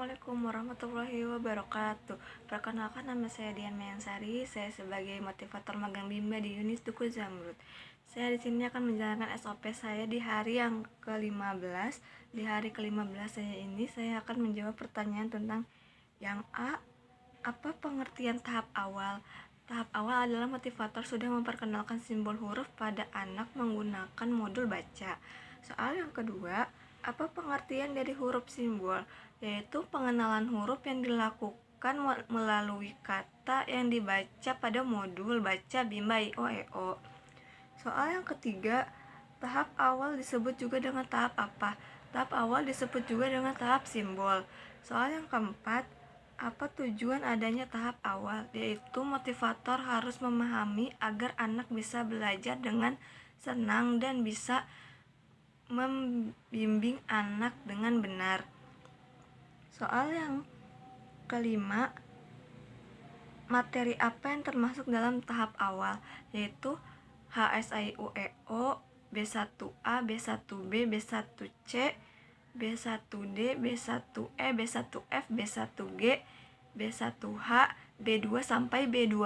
Assalamualaikum warahmatullahi wabarakatuh. Perkenalkan, nama saya Dian Mayansari. Saya sebagai motivator magang Bimba di Unis Duku Zamrud. Saya di sini akan menjalankan SOP saya di hari yang ke-15. Di hari ke-15 saya ini, saya akan menjawab pertanyaan tentang yang A. Apa pengertian tahap awal? Tahap awal adalah motivator sudah memperkenalkan simbol huruf pada anak menggunakan modul baca. Soal yang kedua, apa pengertian dari huruf simbol? Yaitu pengenalan huruf yang dilakukan melalui kata yang dibaca pada modul baca Bimba IO. Soal yang ketiga, tahap awal disebut juga dengan tahap apa? Tahap awal disebut juga dengan tahap simbol. Soal yang keempat, apa tujuan adanya tahap awal? Yaitu motivator harus memahami agar anak bisa belajar dengan senang dan bisa membimbing anak dengan benar. Soal yang kelima, materi apa yang termasuk dalam tahap awal? Yaitu HSIUEO, B1A, B1B, B1C, B1D, B1E, B1F, B1G, B1H, B2 sampai B12.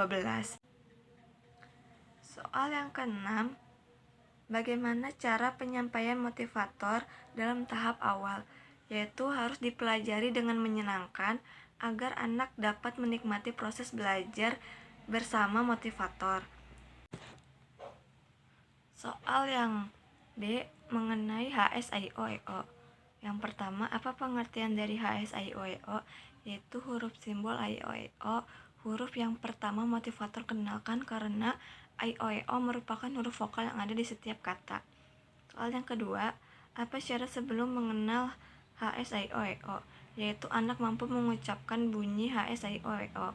Soal yang keenam, bagaimana cara penyampaian motivator dalam tahap awal? Yaitu harus dipelajari dengan menyenangkan agar anak dapat menikmati proses belajar bersama motivator. Soal yang D, mengenai HSIOEO. Yang pertama, apa pengertian dari HSIOEO? Yaitu huruf simbol IOEO. Huruf yang pertama motivator kenalkan karena IOEO merupakan huruf vokal yang ada di setiap kata. Soal yang kedua, apa syarat sebelum mengenal HSIOEO? Yaitu anak mampu mengucapkan bunyi HSIOEO.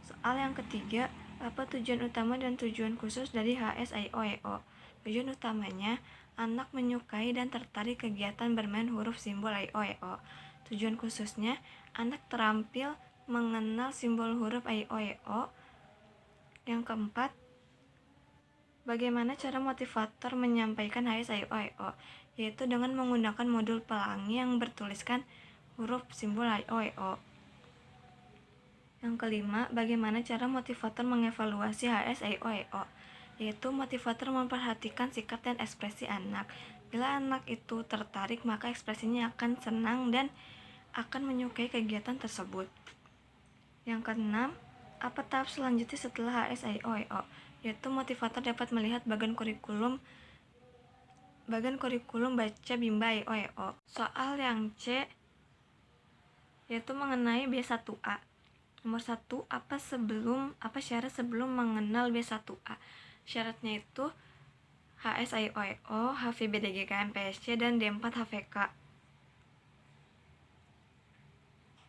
Soal yang ketiga, apa tujuan utama dan tujuan khusus dari HSIOEO? Tujuan utamanya, anak menyukai dan tertarik kegiatan bermain huruf simbol IOEO. Tujuan khususnya, anak terampil mengenal simbol huruf IOEO. Yang keempat, bagaimana cara motivator menyampaikan HSIOEO? Yaitu dengan menggunakan modul pelangi yang bertuliskan huruf simbol IOEO. Yang kelima, bagaimana cara motivator mengevaluasi HSIOEO? Yaitu motivator memperhatikan sikap dan ekspresi anak. Bila anak itu tertarik, maka ekspresinya akan senang dan akan menyukai kegiatan tersebut. Yang keenam, apa tahap selanjutnya setelah HSIOEO? Yaitu motivator dapat melihat bagian kurikulum baca Bimba IOEO. Soal yang C, yaitu mengenai B1A. Nomor 1, apa syarat sebelum mengenal B1A? Syaratnya itu HSIOEO, HVBDG KMPSC, dan D4 HVK.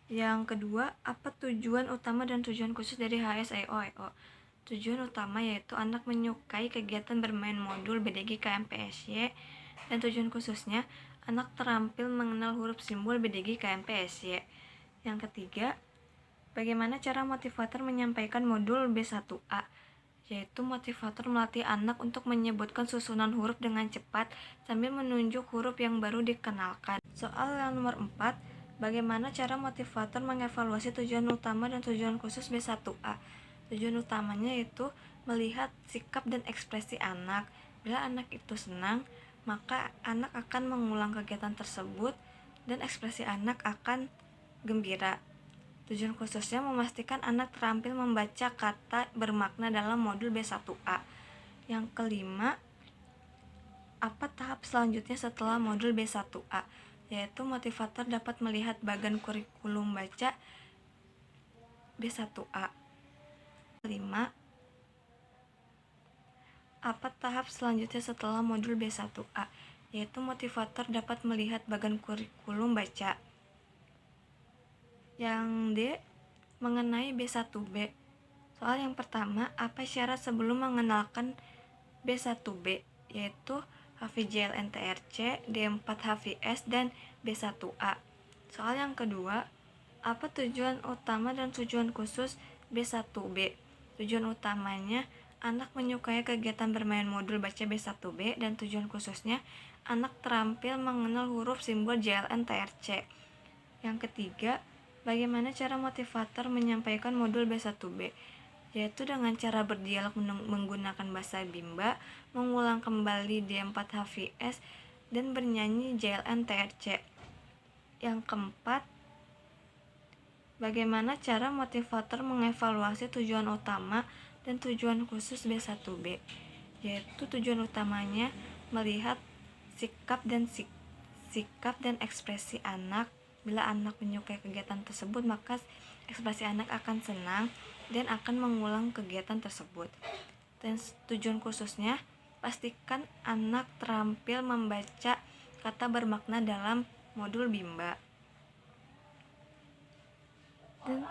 Yang kedua, apa tujuan utama dan tujuan khusus dari HSIOEO? Tujuan utama yaitu anak menyukai kegiatan bermain modul BDG KMPSY, dan tujuan khususnya anak terampil mengenal huruf simbol BDG KMPSY. Yang ketiga, bagaimana cara motivator menyampaikan modul B1A? Yaitu motivator melatih anak untuk menyebutkan susunan huruf dengan cepat sambil menunjuk huruf yang baru dikenalkan. Soal yang nomor 4, bagaimana cara motivator mengevaluasi tujuan utama dan tujuan khusus B1A? Tujuan utamanya yaitu melihat sikap dan ekspresi anak. Bila anak itu senang, maka anak akan mengulang kegiatan tersebut dan ekspresi anak akan gembira. Tujuan khususnya memastikan anak terampil membaca kata bermakna dalam modul B1A. Yang kelima, apa tahap selanjutnya setelah modul B1A? Yaitu motivator dapat melihat bagian kurikulum baca B1A. Kelima, apa tahap selanjutnya setelah modul B1A? Yaitu motivator dapat melihat bagian kurikulum baca. Yang D, mengenai B1B. Soal yang pertama, apa syarat sebelum mengenalkan B1B? Yaitu HVJLNTRC, D4 HVS, dan B1A. Soal yang kedua, apa tujuan utama dan tujuan khusus B1B? Tujuan utamanya, anak menyukai kegiatan bermain modul baca B1B, dan tujuan khususnya, anak terampil mengenal huruf simbol JLNTRC. Yang ketiga, Bagaimana cara motivator menyampaikan modul B1B? Yaitu dengan cara berdialog menggunakan bahasa Bimba, mengulang kembali D4HVS, dan bernyanyi JLN TRC. Yang keempat, bagaimana cara motivator mengevaluasi tujuan utama dan tujuan khusus B1B? Yaitu tujuan utamanya melihat sikap dan ekspresi anak. Bila anak menyukai kegiatan tersebut, maka ekspresi anak akan senang dan akan mengulang kegiatan tersebut. Dan tujuan khususnya, pastikan anak terampil membaca kata bermakna dalam modul Bimba. Dan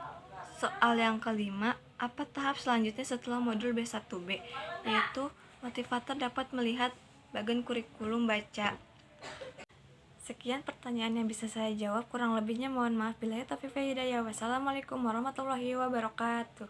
soal yang kelima, apa tahap selanjutnya setelah modul B1B? Yaitu motivator dapat melihat bagian kurikulum baca. Sekian pertanyaan yang bisa saya jawab, kurang lebihnya mohon maaf. Billahi taufiq wal hidayah. Wassalamualaikum warahmatullahi wabarakatuh.